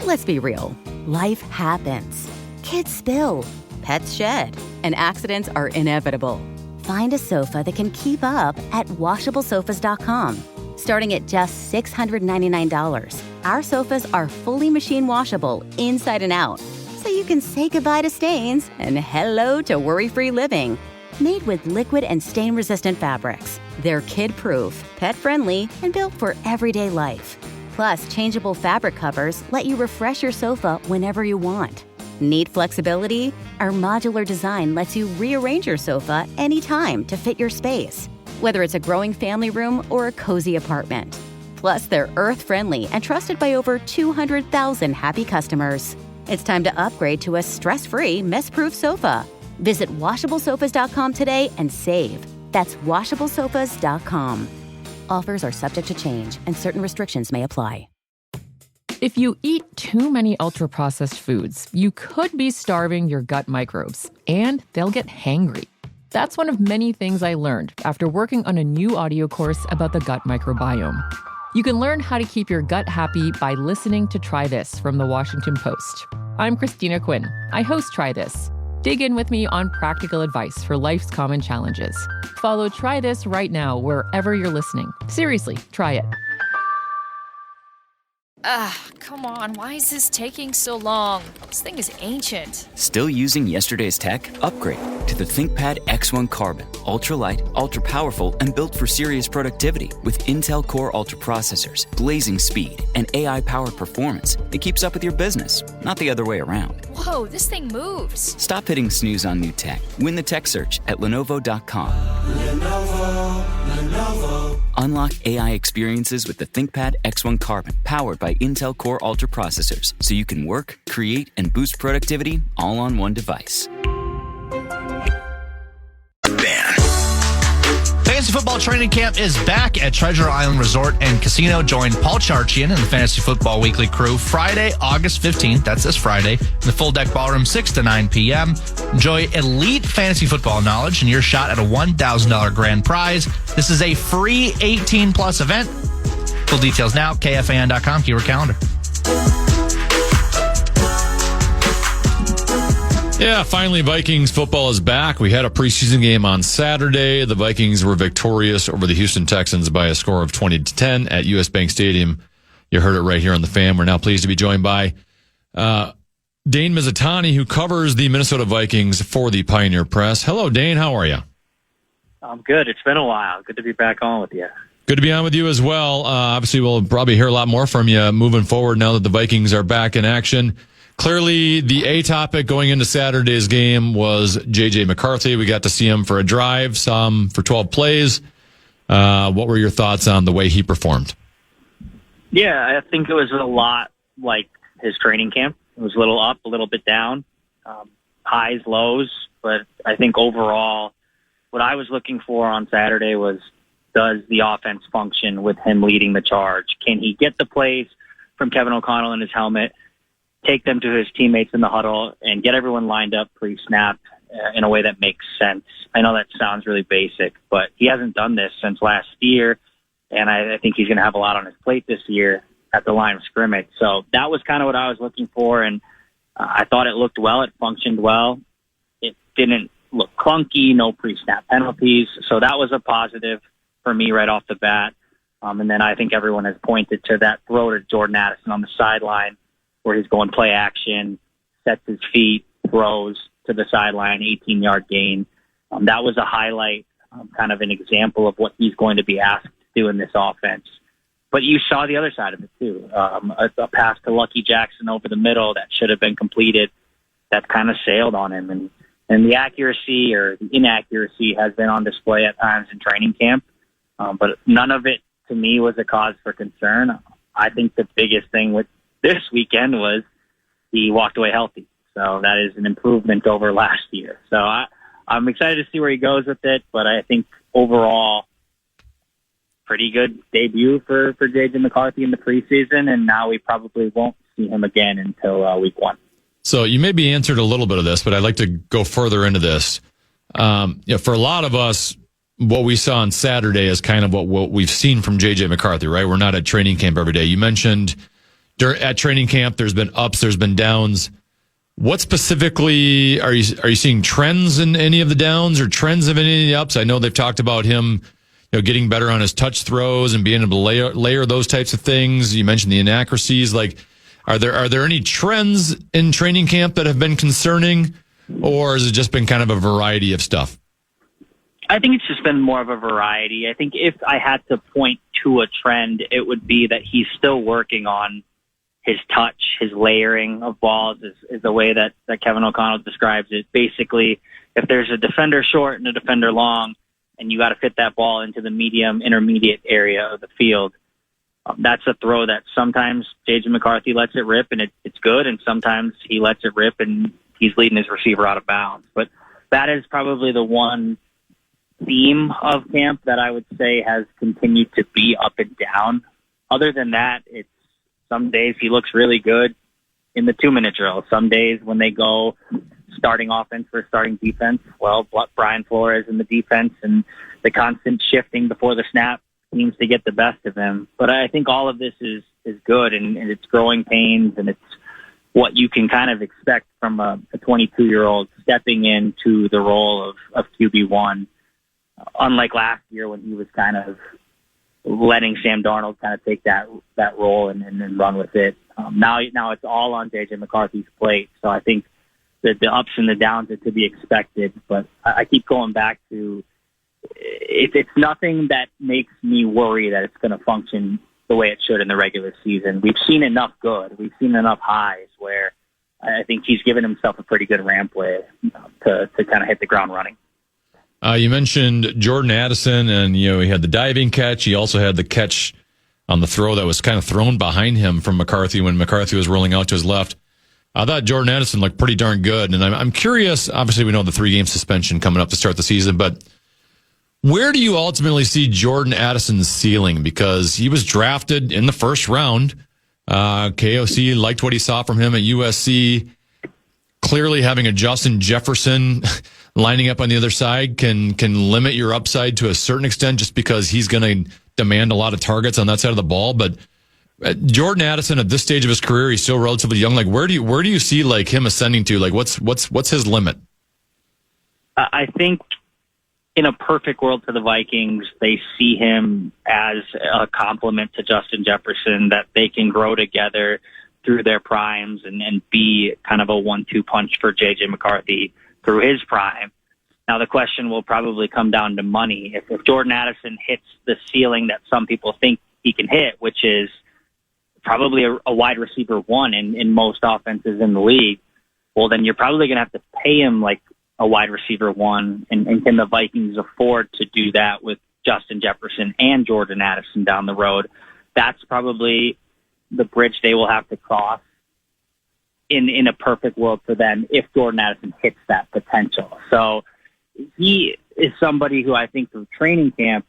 Let's be real. Life happens. Kids spill. Pets shed. And accidents are inevitable. Find a sofa that can keep up at washablesofas.com. Starting at just $699, our sofas are fully machine washable inside and out. So you can say goodbye to stains and hello to worry-free living. Made with liquid and stain-resistant fabrics. They're kid-proof, pet-friendly, and built for everyday life. Plus, changeable fabric covers let you refresh your sofa whenever you want. Need flexibility? Our modular design lets you rearrange your sofa anytime to fit your space, whether it's a growing family room or a cozy apartment. Plus, they're earth-friendly and trusted by over 200,000 happy customers. It's time to upgrade to a stress-free, mess-proof sofa. Visit washablesofas.com today and save. That's washablesofas.com. Offers are subject to change, and certain restrictions may apply. If you eat too many ultra-processed foods, you could be starving your gut microbes, and they'll get hangry. That's one of many things I learned after working on a new audio course about the gut microbiome. You can learn how to keep your gut happy by listening to Try This from The Washington Post. I'm Christina Quinn. I host Try This. Dig in with me on practical advice for life's common challenges. Follow Try This right now wherever you're listening. Seriously, try it. Come on, why is this taking so long? This thing is ancient. Still using yesterday's tech? Upgrade to the ThinkPad X1 Carbon. Ultra-light, ultra-powerful, and built for serious productivity with Intel Core Ultra processors, blazing speed, and AI-powered performance. It keeps up with your business, not the other way around. Whoa, this thing moves. Stop hitting snooze on new tech. Win the tech search at Lenovo.com. Lenovo. Unlock AI experiences with the ThinkPad X1 Carbon, powered by Intel Core Ultra processors, so you can work, create, and boost productivity all on one device. Fantasy football training camp is back at Treasure Island Resort and Casino. Join Paul Charchian and the Fantasy Football Weekly crew Friday, August 15th. That's this Friday. In the Full Deck Ballroom, 6 to 9 p.m. Enjoy elite fantasy football knowledge and your shot at a $1,000 grand prize. This is a free 18-plus event. Full details now, KFAN.com, keyword calendar. Yeah, finally, Vikings football is back. We had a preseason game on Saturday. The Vikings were victorious over the Houston Texans by a score of 20-10 at US Bank Stadium. You heard it right here on the Fan. We're now pleased to be joined by Dane Mizutani, who covers the Minnesota Vikings for the Pioneer Press. Hello, Dane. How are you? I'm good. It's been a while. Good to be back on with you. Good to be on with you as well. Obviously, we'll probably hear a lot more from you moving forward now that the Vikings are back in action. Clearly, the A topic going into Saturday's game was J.J. McCarthy. We got to see him for a drive, some for 12 plays. What were your thoughts on the way he performed? Yeah, I think it was a lot like his training camp. It was a little up, a little bit down, highs, lows. But I think overall, what I was looking for on Saturday was, does the offense function with him leading the charge? Can he get the plays from Kevin O'Connell in his helmet, take them to his teammates in the huddle, and get everyone lined up pre-snap in a way that makes sense? I know that sounds really basic, but he hasn't done this since last year, and I think he's going to have a lot on his plate this year at the line of scrimmage. So that was kind of what I was looking for, and I thought it looked well. It functioned well. It didn't look clunky, no pre-snap penalties, so that was a positive for me right off the bat. And then I think everyone has pointed to that throw to Jordan Addison on the sideline, where he's going play action, sets his feet, throws to the sideline, 18-yard gain. That was a highlight, kind of an example of what he's going to be asked to do in this offense. But you saw the other side of it, too. A pass to Lucky Jackson over the middle that should have been completed, that kind of sailed on him. And the accuracy or the inaccuracy has been on display at times in training camp. But none of it, to me, was a cause for concern. I think the biggest thing with this weekend was he walked away healthy. So that is an improvement over last year. So I'm excited to see where he goes with it, but I think overall, pretty good debut for J.J. McCarthy in the preseason, and now we probably won't see him again until week 1. So you maybe answered a little bit of this, but I'd like to go further into this. For a lot of us, what we saw on Saturday is kind of what we've seen from J.J. McCarthy, right? We're not at training camp every day. You mentioned at training camp, there's been ups, there's been downs. What specifically are you seeing trends in any of the downs or trends of any of the ups? I know they've talked about him, getting better on his touch throws and being able to layer those types of things. You mentioned the inaccuracies. Like, are there any trends in training camp that have been concerning, or has it just been kind of a variety of stuff? I think it's just been more of a variety. I think if I had to point to a trend, it would be that he's still working on his touch, his layering of balls is the way that Kevin O'Connell describes it. Basically, if there's a defender short and a defender long, and you got to fit that ball into the medium, intermediate area of the field, that's a throw that sometimes J.J. McCarthy lets it rip and it's good, and sometimes he lets it rip and he's leading his receiver out of bounds. But that is probably the one theme of camp that I would say has continued to be up and down. Other than that, it's some days he looks really good in the 2-minute drill. Some days when they go starting offense for starting defense, well, Brian Flores in the defense and the constant shifting before the snap seems to get the best of him. But I think all of this is good, and it's growing pains, and it's what you can kind of expect from a 22-year-old stepping into the role of QB1, unlike last year when he was kind of letting Sam Darnold kind of take that role and then run with it. Now it's all on J.J. McCarthy's plate, so I think that the ups and the downs are to be expected, but I keep going back to it's nothing that makes me worry that it's going to function the way it should in the regular season. We've seen enough good. We've seen enough highs where I think he's given himself a pretty good rampway to kind of hit the ground running. You mentioned Jordan Addison, and he had the diving catch. He also had the catch on the throw that was kind of thrown behind him from McCarthy when McCarthy was rolling out to his left. I thought Jordan Addison looked pretty darn good, and I'm curious. Obviously, we know the 3-game suspension coming up to start the season, but where do you ultimately see Jordan Addison's ceiling? Because he was drafted in the first round. KOC liked what he saw from him at USC. Clearly, having a Justin Jefferson lining up on the other side can limit your upside to a certain extent, just because he's going to demand a lot of targets on that side of the ball. But Jordan Addison, at this stage of his career, he's still relatively young. Like, where do you see like him ascending to? Like, what's his limit? I think in a perfect world for the Vikings, they see him as a complement to Justin Jefferson, that they can grow together through their primes and be kind of a 1-2 punch for J.J. McCarthy through his prime. Now, the question will probably come down to money. If Jordan Addison hits the ceiling that some people think he can hit, which is probably a wide receiver 1 in most offenses in the league, well, then you're probably going to have to pay him like a wide receiver 1. And can the Vikings afford to do that with Justin Jefferson and Jordan Addison down the road? That's probably the bridge they will have to cross in a perfect world for them if Jordan Addison hits that potential. So he is somebody who I think through training camp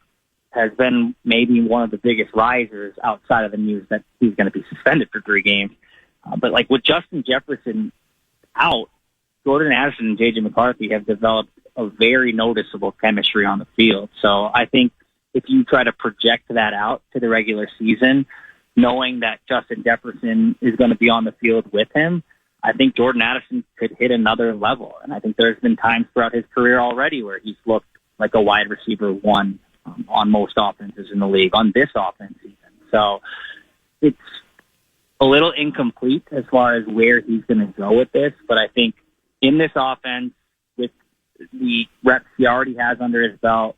has been maybe one of the biggest risers outside of the news that he's going to be suspended for 3 games. But like with Justin Jefferson out, Jordan Addison and J.J. McCarthy have developed a very noticeable chemistry on the field. So I think if you try to project that out to the regular season, knowing that Justin Jefferson is going to be on the field with him, I think Jordan Addison could hit another level. And I think there's been times throughout his career already where he's looked like a wide receiver 1 on most offenses in the league, on this offense even. So it's a little incomplete as far as where he's going to go with this, but I think in this offense, with the reps he already has under his belt,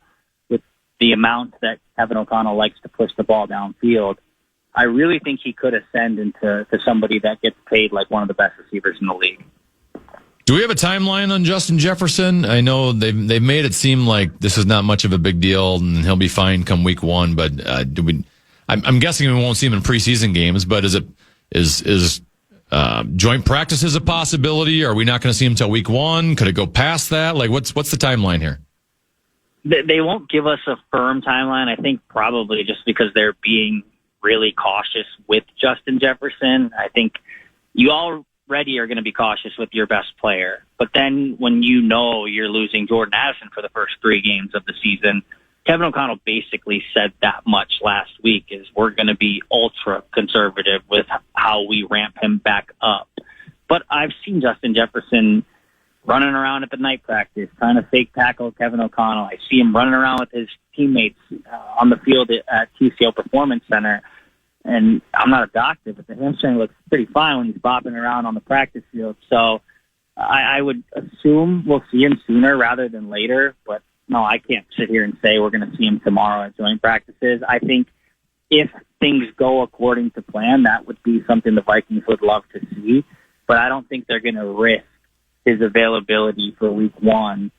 with the amount that Kevin O'Connell likes to push the ball downfield, I really think he could ascend into somebody that gets paid like one of the best receivers in the league. Do we have a timeline on Justin Jefferson? I know they've made it seem like this is not much of a big deal and he'll be fine come week 1. But I'm guessing we won't see him in preseason games. But is joint practices a possibility? Are we not going to see him until week 1? Could it go past that? Like, what's the timeline here? They won't give us a firm timeline. I think probably just because they're being really cautious with Justin Jefferson. I think you already are going to be cautious with your best player. But then when you know you're losing Jordan Addison for the first 3 games of the season, Kevin O'Connell basically said that much last week, is we're going to be ultra conservative with how we ramp him back up. But I've seen Justin Jefferson running around at the night practice, trying to fake tackle Kevin O'Connell. I see him running around with his teammates on the field at TCO Performance Center. And I'm not a doctor, but the hamstring looks pretty fine when he's bopping around on the practice field. So I would assume we'll see him sooner rather than later. But no, I can't sit here and say we're going to see him tomorrow at joint practices. I think if things go according to plan, that would be something the Vikings would love to see. But I don't think they're going to risk his availability for week 1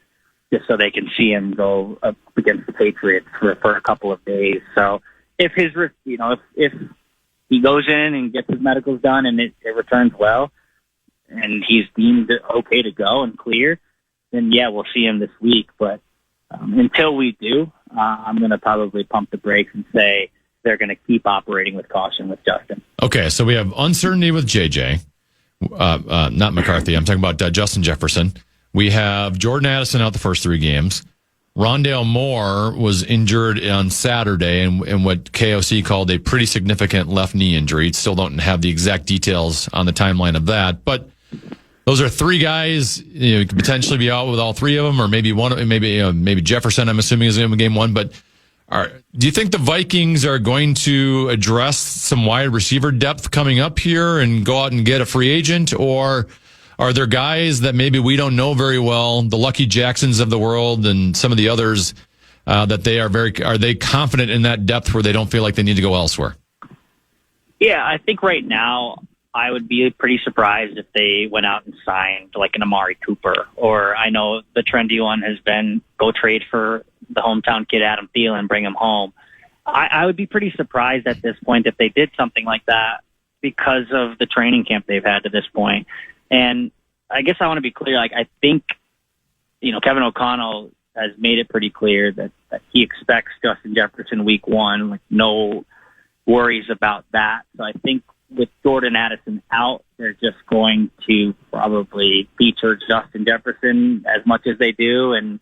just so they can see him go up against the Patriots for a couple of days. So if if he goes in and gets his medicals done and it returns well and he's deemed okay to go and clear, then yeah, we'll see him this week. But until we do, I'm going to probably pump the brakes and say they're going to keep operating with caution with Justin. Okay, so we have uncertainty with JJ, not McCarthy. I'm talking about Justin Jefferson. We have Jordan Addison out the first 3 games. Rondale Moore was injured on Saturday and what KOC called a pretty significant left knee injury. Still don't have the exact details on the timeline of that, but those are three guys, could potentially be out with all three of them, or maybe one, maybe Jefferson, I'm assuming, is in game one. But do you think the Vikings are going to address some wide receiver depth coming up here and go out and get a free agent, or are there guys that maybe we don't know very well, the Lucky Jacksons of the world and some of the others, that are they confident in that depth where they don't feel like they need to go elsewhere? Yeah, I think right now I would be pretty surprised if they went out and signed like an Amari Cooper, or I know the trendy one has been go trade for the hometown kid Adam Thielen, bring him home. I would be pretty surprised at this point if they did something like that because of the training camp they've had to this point. And I guess I want to be clear. Like, I think, Kevin O'Connell has made it pretty clear that he expects Justin Jefferson week one, like no worries about that. So I think with Jordan Addison out, they're just going to probably feature Justin Jefferson as much as they do. And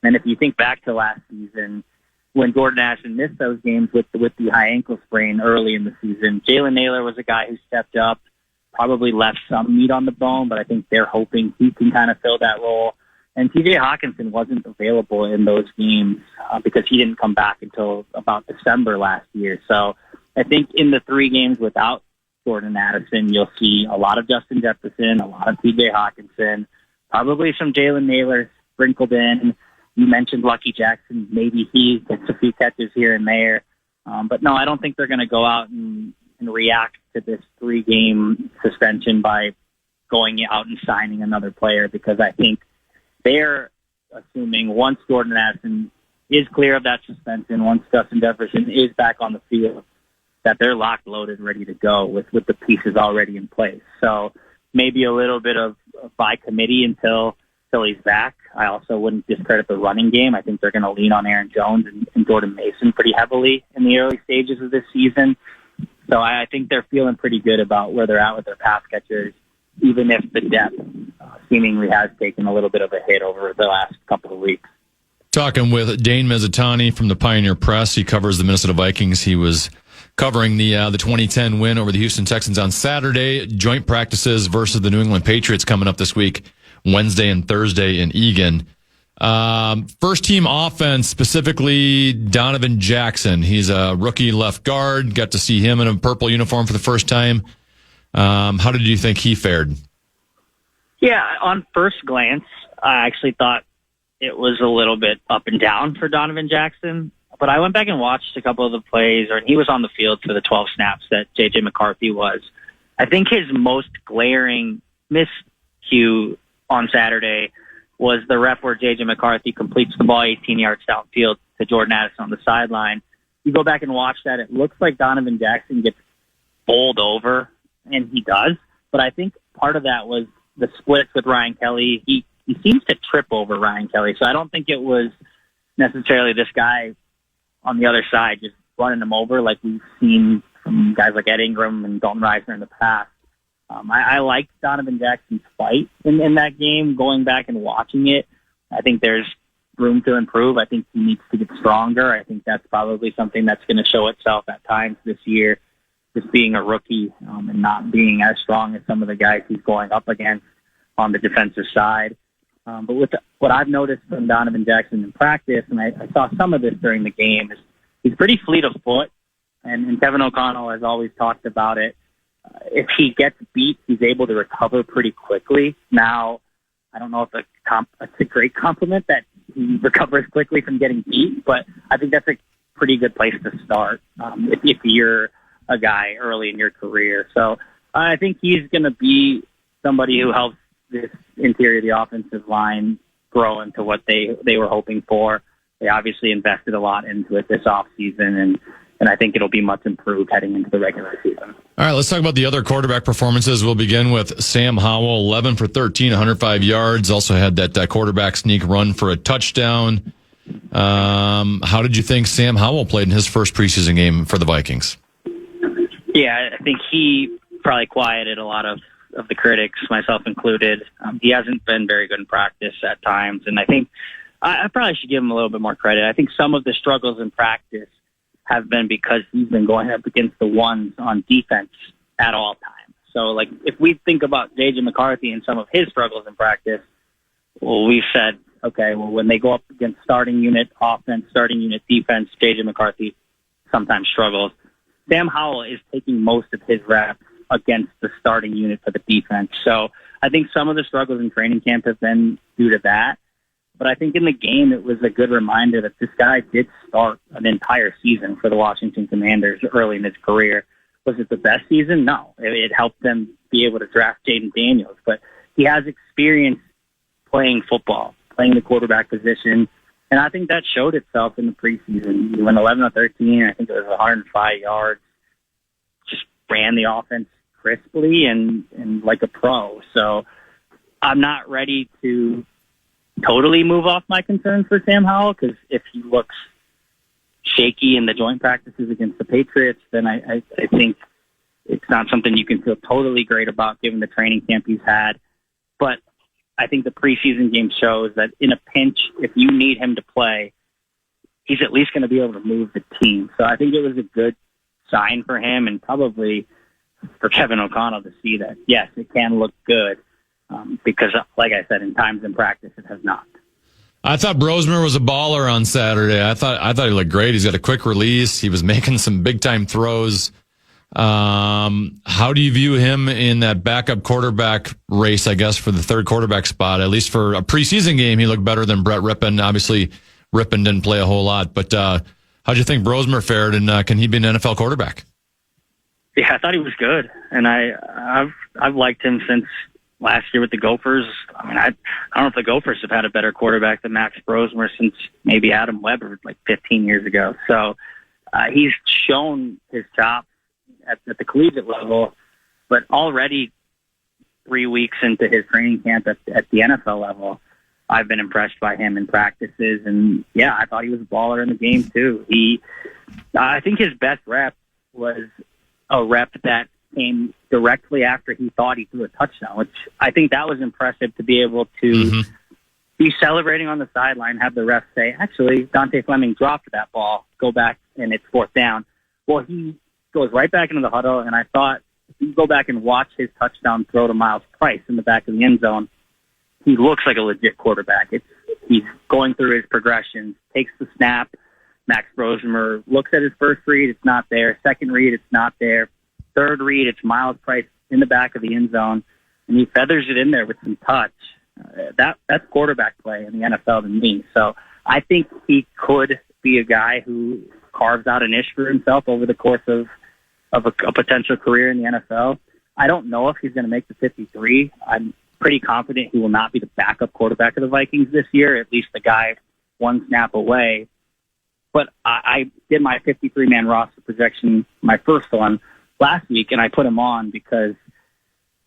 if you think back to last season, when Jordan Addison missed those games with the high ankle sprain early in the season, Jalen Naylor was a guy who stepped up, probably left some meat on the bone, but I think they're hoping he can kind of fill that role. And TJ Hawkinson wasn't available in those games because he didn't come back until about December last year. So I think in the 3 games without Jordan Addison, you'll see a lot of Justin Jefferson, a lot of TJ Hawkinson, probably some Jalen Naylor sprinkled in. You mentioned Lucky Jackson. Maybe he gets a few catches here and there. But no, I don't think they're going to go out and react to this 3-game suspension by going out and signing another player, because I think they're assuming once Jordan Addison is clear of that suspension, once Justin Jefferson is back on the field, that they're locked, loaded, ready to go with the pieces already in place. So maybe a little bit of by committee until he's back. I also wouldn't discredit the running game. I think they're going to lean on Aaron Jones and Jordan Mason pretty heavily in the early stages of this season. So I think they're feeling pretty good about where they're at with their pass catchers, even if the depth seemingly has taken a little bit of a hit over the last couple of weeks. Talking with Dane Mizutani from the Pioneer Press. He covers the Minnesota Vikings. He was covering the 2010 win over the Houston Texans on Saturday. Joint practices versus the New England Patriots coming up this week, Wednesday and Thursday in Eagan. First team offense, specifically Donovan Jackson. He's a rookie left guard. Got to see him in a purple uniform for the first time. How did you think he fared? Yeah, on first glance, I actually thought it was a little bit up and down for Donovan Jackson. But I went back and watched a couple of the plays, and he was on the field for the 12 snaps that J.J. McCarthy was. I think his most glaring miscue on Saturday was the rep where J.J. McCarthy completes the ball 18 yards downfield to Jordan Addison on the sideline. You go back and watch that, it looks like Donovan Jackson gets bowled over, and he does. But I think part of that was the splits with Ryan Kelly. He seems to trip over Ryan Kelly, so I don't think it was necessarily this guy on the other side just running him over like we've seen from guys like Ed Ingram and Dalton Reisner in the past. I liked Donovan Jackson's fight in that game, going back and watching it. I think there's room to improve. I think he needs to get stronger. I think that's probably something that's going to show itself at times this year, just being a rookie and not being as strong as some of the guys he's going up against on the defensive side. But with what I've noticed from Donovan Jackson in practice, and I saw some of this during the game, is he's pretty fleet of foot, and Kevin O'Connell has always talked about it. If he gets beat, he's able to recover pretty quickly. Now, I don't know if it's a great compliment that he recovers quickly from getting beat, but I think that's a pretty good place to start if you're a guy early in your career. So I think he's going to be somebody who helps this interior of the offensive line grow into what they were hoping for. They obviously invested a lot into it this offseason, and I think it'll be much improved heading into the regular season. All right, let's talk about the other quarterback performances. We'll begin with Sam Howell, 11 for 13, 105 yards. Also had that quarterback sneak run for a touchdown. How did you think Sam Howell played in his first preseason game for the Vikings? Yeah, I think he probably quieted a lot of the critics, myself included. He hasn't been very good in practice at times, and I think I probably should give him a little bit more credit. I think some of the struggles in practice have been because he's been going up against the ones on defense at all times. So, like, if we think about J.J. McCarthy and some of his struggles in practice, well, we've said, okay, well, when they go up against starting unit offense, starting unit defense, J.J. McCarthy sometimes struggles. Sam Howell is taking most of his reps against the starting unit for the defense. So I think some of the struggles in training camp have been due to that. But I think in the game, it was a good reminder that this guy did start an entire season for the Washington Commanders early in his career. Was it the best season? No. It helped them be able to draft Jaden Daniels. But he has experience playing football, playing the quarterback position. And I think that showed itself in the preseason. He went 11 of 13. I think it was 105 yards. Just ran the offense crisply and like a pro. So I'm not ready to totally move off my concerns for Sam Howell, because if he looks shaky in the joint practices against the Patriots, then I think it's not something you can feel totally great about given the training camp he's had. But I think the preseason game shows that in a pinch, if you need him to play, he's at least going to be able to move the team. So I think it was a good sign for him, and probably for Kevin O'Connell to see that, yes, it can look good. Because, like I said, in times in practice, it has not. I thought Brosmer was a baller on Saturday. I thought he looked great. He's got a quick release. He was making some big time throws. How do you view him in that backup quarterback race, I guess, for the third quarterback spot? At least for a preseason game, he looked better than Brett Rippon. Obviously, Rippon didn't play a whole lot. But how do you think Brosmer fared, and can he be an NFL quarterback? Yeah, I thought he was good, and I've liked him since last year with the Gophers. I mean, I don't know if the Gophers have had a better quarterback than Max Brosmer since maybe Adam Weber like 15 years ago. So he's shown his chops at the collegiate level, but already 3 weeks into his training camp at the NFL level, I've been impressed by him in practices. And yeah, I thought he was a baller in the game too. I think his best rep was a rep that came directly after he thought he threw a touchdown, which I think that was impressive, to be able to be celebrating on the sideline, have the ref say, actually, Dante Fleming dropped that ball, go back, and it's fourth down. Well, he goes right back into the huddle, and I thought if you go back and watch his touchdown throw to Miles Price in the back of the end zone, he looks like a legit quarterback. He's going through his progressions, takes the snap. Max Brosmer looks at his first read, it's not there. Second read, it's not there. Third read, it's Miles Price in the back of the end zone, and he feathers it in there with some touch. That's quarterback play in the NFL to me. So I think he could be a guy who carves out a niche for himself over the course of a potential career in the NFL. I don't know if he's going to make the 53. I'm pretty confident he will not be the backup quarterback of the Vikings this year, at least the guy one snap away. But I did my 53-man roster projection, my first one, last week, and I put him on because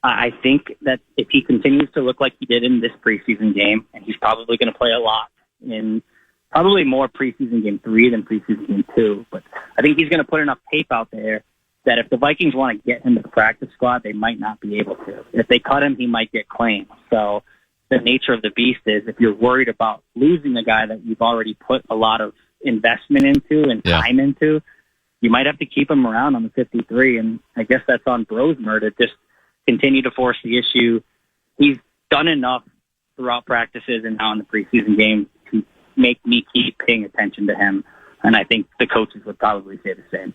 I think that if he continues to look like he did in this preseason game, and he's probably going to play a lot in probably more preseason game 3 than preseason game 2, but I think he's going to put enough tape out there that if the Vikings want to get him to the practice squad, they might not be able to. If they cut him, he might get claimed. So the nature of the beast is, if you're worried about losing a guy that you've already put a lot of investment into and time into, you might have to keep him around on the 53, and I guess that's on Brosmer to just continue to force the issue. He's done enough throughout practices and now in the preseason game to make me keep paying attention to him, and I think the coaches would probably say the same.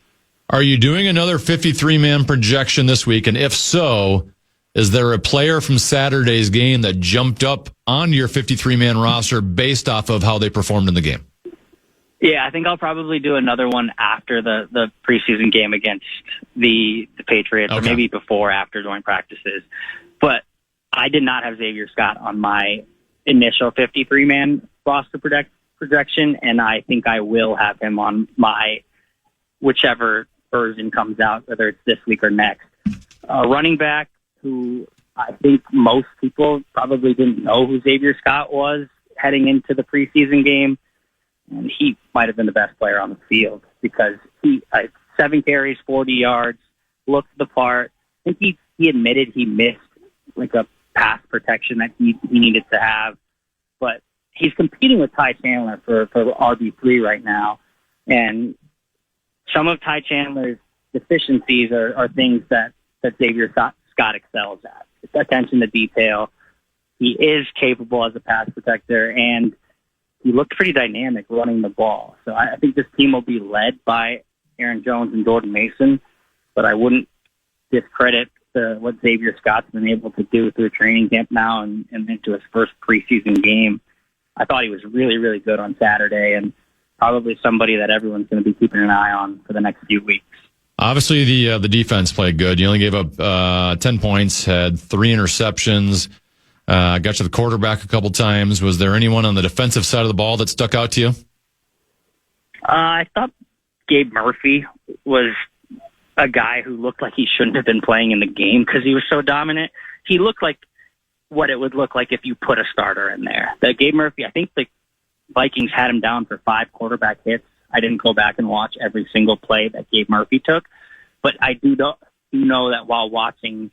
Are you doing another 53-man projection this week? And if so, is there a player from Saturday's game that jumped up on your 53-man roster based off of how they performed in the game? Yeah, I think I'll probably do another one after the preseason game against the Patriots, or maybe before, after joint practices. But I did not have Xavier Scott on my initial 53-man roster projection, and I think I will have him on my whichever version comes out, whether it's this week or next. Running back, who I think most people probably didn't know who Xavier Scott was heading into the preseason game. And he might have been the best player on the field because he 7 carries, 40 yards, looked the part. I think he admitted he missed like a pass protection that he needed to have. But he's competing with Ty Chandler for RB3 right now. And some of Ty Chandler's deficiencies are things that Xavier Scott excels at. It's attention to detail. He is capable as a pass protector, and he looked pretty dynamic running the ball. So I think this team will be led by Aaron Jones and Jordan Mason, but I wouldn't discredit what Xavier Scott's been able to do through training camp now and into his first preseason game. I thought he was really, really good on Saturday, and probably somebody that everyone's going to be keeping an eye on for the next few weeks. Obviously, the defense played good. You only gave up 10 points, had 3 interceptions, got to the quarterback a couple times. Was there anyone on the defensive side of the ball that stuck out to you? I thought Gabe Murphy was a guy who looked like he shouldn't have been playing in the game because he was so dominant. He looked like what it would look like if you put a starter in there. That Gabe Murphy, I think the Vikings had him down for 5 quarterback hits. I didn't go back and watch every single play that Gabe Murphy took, but I do know that while watching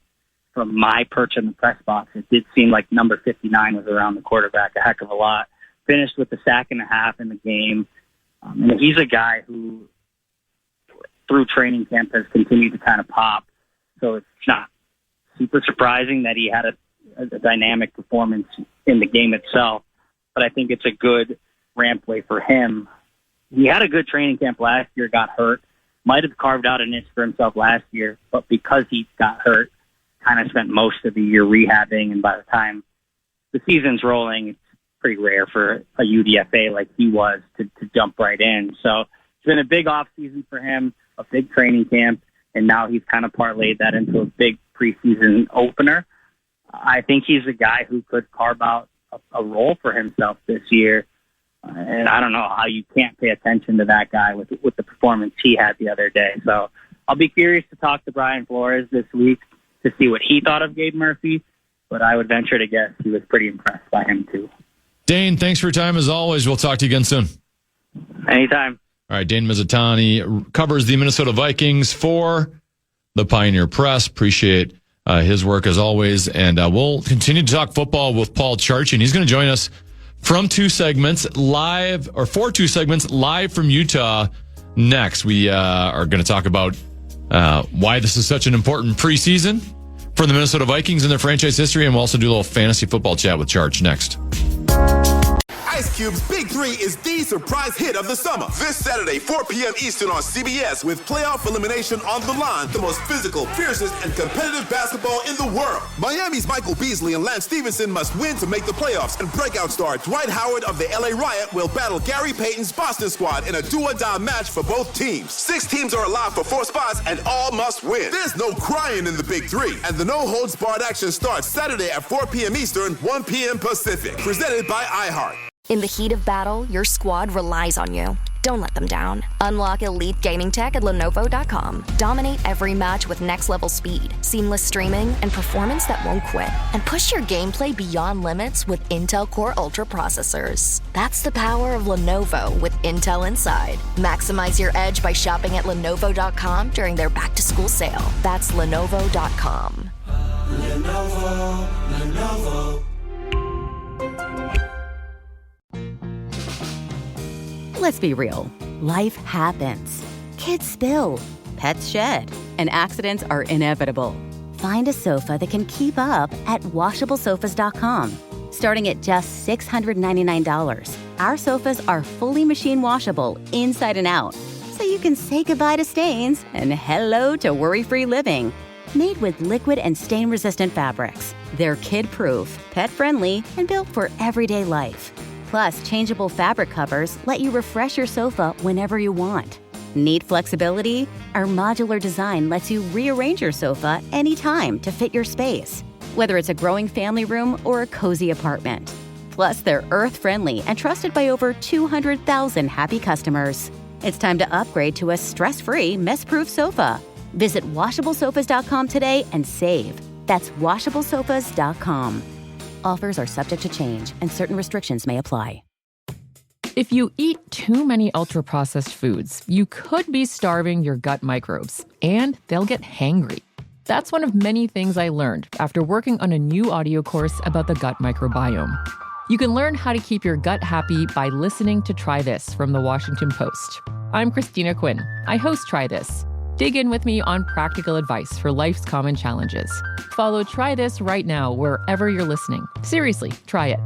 from my perch in the press box, it did seem like number 59 was around the quarterback a heck of a lot. Finished with a sack and a half in the game. And he's a guy who, through training camp, has continued to kind of pop. So it's not super surprising that he had a dynamic performance in the game itself, but I think it's a good rampway for him. He had a good training camp last year, got hurt, might have carved out a niche for himself last year, but because he got hurt, kind of spent most of the year rehabbing, and by the time the season's rolling, it's pretty rare for a UDFA like he was to jump right in. So it's been a big off season for him, a big training camp, and now he's kind of parlayed that into a big preseason opener. I think he's a guy who could carve out a role for himself this year. And I don't know how you can't pay attention to that guy with the performance he had the other day. So I'll be curious to talk to Brian Flores this week to see what he thought of Gabe Murphy, but I would venture to guess he was pretty impressed by him too. Dane, thanks for your time as always. We'll talk to you again soon. Anytime. All right, Dane Mizutani covers the Minnesota Vikings for the Pioneer Press. Appreciate his work as always, and we'll continue to talk football with Paul Charchian. He's going to join us from 2 segments live, or for 2 segments live from Utah next. We are going to talk about why this is such an important preseason for the Minnesota Vikings in their franchise history, and we'll also do a little fantasy football chat with Charch next. Ice Cube's Big 3 is the surprise hit of the summer. This Saturday, 4 p.m. Eastern on CBS, with playoff elimination on the line, the most physical, fiercest, and competitive basketball in the world. Miami's Michael Beasley and Lance Stevenson must win to make the playoffs, and breakout star Dwight Howard of the LA Riot will battle Gary Payton's Boston squad in a do-or-die match for both teams. 6 teams are alive for 4 spots, and all must win. There's no crying in the Big 3, and the no-holds-barred action starts Saturday at 4 p.m. Eastern, 1 p.m. Pacific. Presented by iHeart. In the heat of battle, your squad relies on you. Don't let them down. Unlock elite gaming tech at Lenovo.com. Dominate every match with next-level speed, seamless streaming, and performance that won't quit. And push your gameplay beyond limits with Intel Core Ultra processors. That's the power of Lenovo with Intel Inside. Maximize your edge by shopping at Lenovo.com during their back-to-school sale. That's Lenovo.com. Lenovo. Let's be real. Life happens. Kids spill. Pets shed. And accidents are inevitable. Find a sofa that can keep up at washablesofas.com. Starting at just $699, our sofas are fully machine washable inside and out, so you can say goodbye to stains and hello to worry-free living. Made with liquid and stain-resistant fabrics, they're kid-proof, pet-friendly, and built for everyday life. Plus, changeable fabric covers let you refresh your sofa whenever you want. Need flexibility? Our modular design lets you rearrange your sofa anytime to fit your space, whether it's a growing family room or a cozy apartment. Plus, they're earth-friendly and trusted by over 200,000 happy customers. It's time to upgrade to a stress-free, mess-proof sofa. Visit washablesofas.com today and save. That's washablesofas.com. Offers are subject to change, and certain restrictions may apply. If you eat too many ultra-processed foods, you could be starving your gut microbes, and they'll get hangry. That's one of many things I learned after working on a new audio course about the gut microbiome. You can learn how to keep your gut happy by listening to Try This from the Washington Post. I'm Christina Quinn. I host Try This. Dig in with me on practical advice for life's common challenges. Follow Try This right now wherever you're listening. Seriously, try it.